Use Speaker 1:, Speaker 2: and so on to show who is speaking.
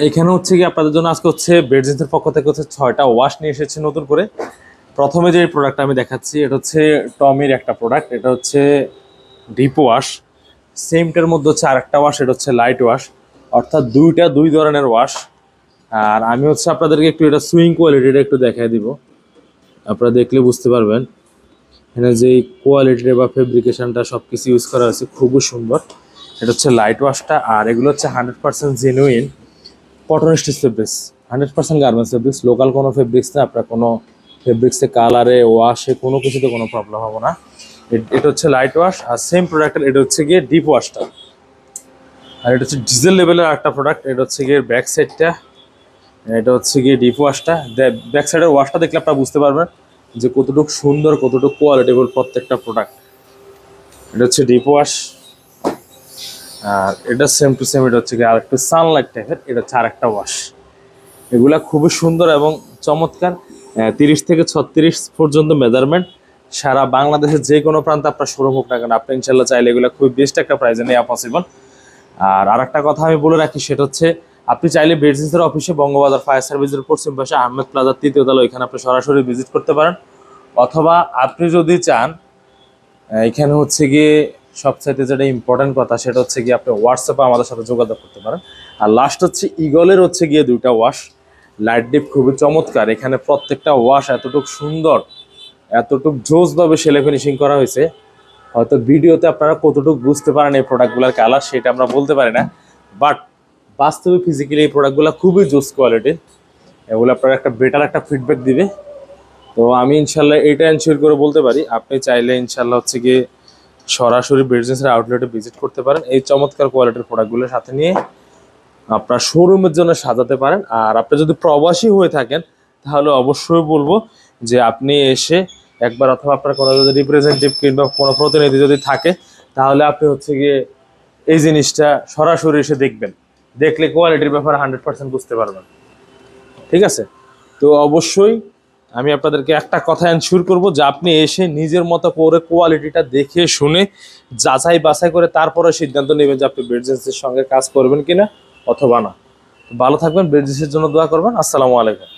Speaker 1: এখানে হচ্ছে কি আপনাদের জন্য আজকে হচ্ছে বেডজিন্সের পক্ষ থেকে হচ্ছে 6টা ওয়াশ নিয়ে এসেছে নতুন করে। প্রথমে যে প্রোডাক্ট আমি দেখাচ্ছি এটা হচ্ছে টমির একটা প্রোডাক্ট, এটা হচ্ছে ডিপ ওয়াশ। সেমটার মধ্যে হচ্ছে আরেকটা ওয়াশ, এটা হচ্ছে লাইট ওয়াশ, অর্থাৎ দুই ধরনের ওয়াশ। আর আমি হচ্ছে আপনাদেরকে একটু এটা সুইং কোয়ালিটিটা একটু দেখাই দিব, আপনারা দেখলে বুঝতে পারবেন। এখানে যে কোয়ালিটি বা ফেব্রিকেশনটা সব কিছু ইউজ করা হয়েছে খুবই সুন্দর। এটা হচ্ছে লাইট ওয়াশটা, আর এগুলো হচ্ছে 100% genuine cotton stitch fabrics, 100% garments fabrics, local কোনো ফেব্রিক্স না। আপনার কোনো ফেব্রিক্সে কালারে ওয়াশে কোনো কিছুতে কোনো প্রবলেম হবে না। এটা হচ্ছে লাইট ওয়াশ। আর সেম প্রোডাক্টের এটা হচ্ছে গিয়ে ডিপ ওয়াশটা, আর এটা হচ্ছে ডিজেল লেভেলের একটা প্রোডাক্ট। এটা হচ্ছে গিয়ে ব্যাক সাইডটা, এটা হচ্ছে গিয়ে ডিপ ওয়াশটা। ব্যাক সাইডের ওয়াশটা দেখলে আপনারা বুঝতে পারবেন যে কতটুকু সুন্দর, কতটুকু কোয়ালিটিফুল প্রত্যেকটা প্রোডাক্ট। এটা হচ্ছে ডিপ ওয়াশ। আর এটা সেম টু সেম, এটা হচ্ছে গিয়ে আর একটু সানলাইট টাইপের, এটা হচ্ছে আর একটা ওয়াশ। এগুলা খুবই সুন্দর এবং চমৎকার। 30 থেকে 36 পর্যন্ত মেজারমেন্ট। সারা বাংলাদেশের যে কোনো প্রান্তে আপনার শোরুম হোক না কেন, আপনি ইনশাল্লাহ চাইলে এগুলো খুবই বেস্ট একটা প্রাইসে নেওয়া পসিবল। আর একটা কথা আমি বলে রাখি, সেটা হচ্ছে আপনি চাইলে বেডজিন্সের অফিসে বঙ্গবাজার ফায়ার সার্ভিসের পশ্চিম পাশে আহমেদ প্লাজার 3য় তলা, এখানে আপনি সরাসরি ভিজিট করতে পারেন। অথবা আপনি যদি চান, এখানে হচ্ছে গিয়ে সবচাইতে যেটা ইম্পর্টেন্ট কথা, সেটা হচ্ছে গিয়ে আপনি হোয়াটসঅ্যাপে আমাদের সাথে যোগাযোগ করতে পারেন। আর লাস্ট হচ্ছে ইগলের হচ্ছে গিয়ে 2টা ওয়াশ লাইট ডিপ, খুবই চমৎকার। এখানে প্রত্যেকটা ওয়াশ এতটুকু সুন্দর, এতটুকু জোসভাবে সেলে ফিনিশিং করা হয়েছে। হয়তো ভিডিওতে আপনারা কতটুকু বুঝতে পারেন এই প্রোডাক্টগুলোর কালার, সেটা আমরা বলতে পারি না, বাট বাস্তবে ফিজিক্যালি এই প্রোডাক্টগুলো খুবই জোস কোয়ালিটির। এগুলো আপনারা একটা বেটার একটা ফিডব্যাক দিবে। তো আমি ইনশাল্লাহ এটা এনশিওর করে বলতে পারি, আপনি চাইলে ইনশাল্লাহ হচ্ছে গিয়ে সরাসরি বেডজিন্সের আউটলেটে ভিজিট করতে পারেন, এই চমৎকার কোয়ালিটির প্রোডাক্টগুলোর সাথে নিয়ে আপনার শোরুমের জন্য সাজাতে পারেন। আর আপনি যদি প্রবাসী হয়ে থাকেন, তাহলে অবশ্যই বলবো যে আপনি এসে একবার, অথবা আপনার কোনো যদি রিপ্রেজেন্টেটিভ কিংবা কোনো প্রতিনিধি যদি থাকে, তাহলে আপনি হচ্ছে গিয়ে এই জিনিসটা সরাসরি এসে দেখবেন। দেখলে কোয়ালিটির ব্যাপারে 100% বুঝতে পারবেন। ঠিক আছে? তো অবশ্যই আমি আপনাদেরকে একটা কথা এনশিওর করবো যে আপনি এসে নিজের মতো করে কোয়ালিটিটা দেখে শুনে যাচাই বাছাই করে তারপরে সিদ্ধান্ত নেবেন যে আপনি বেডজিন্সের সঙ্গে কাজ করবেন কিনা অথবা না। ভালো থাকবেন, বেডজিন্সের জন্য দোয়া করবেন। আসসালামু আলাইকুম।